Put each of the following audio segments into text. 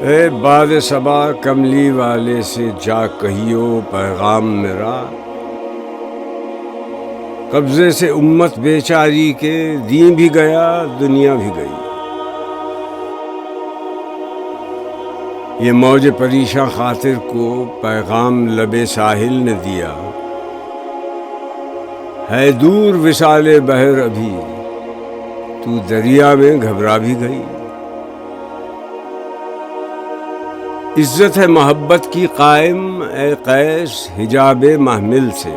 اے باد صبا کملی والے سے جا کہیو پیغام میرا، قبضے سے امت بیچاری کے دین بھی گیا دنیا بھی گئی۔ یہ موج پریشاں خاطر کو پیغام لبے ساحل نے دیا، ہے دور وصال بحر ابھی تو دریا میں گھبرا بھی گئی۔ عزت ہے محبت کی قائم اے قیس حجاب محمل سے،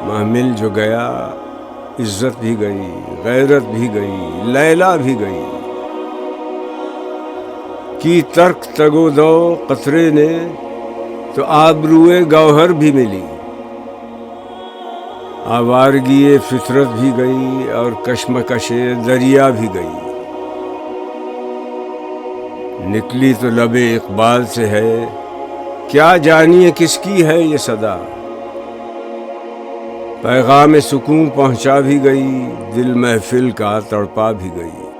محمل جو گیا عزت بھی گئی غیرت بھی گئی لیلا بھی گئی۔ کی ترک تگ و دو قطرے نے تو آبروئے گوہر بھی ملی، آوارگی فطرت بھی گئی اور کشمکش دریا بھی گئی۔ نکلی تو لب اقبال سے ہے، کیا جانیے کس کی ہے یہ صدا، پیغام سکون پہنچا بھی گئی دل محفل کا تڑپا بھی گئی۔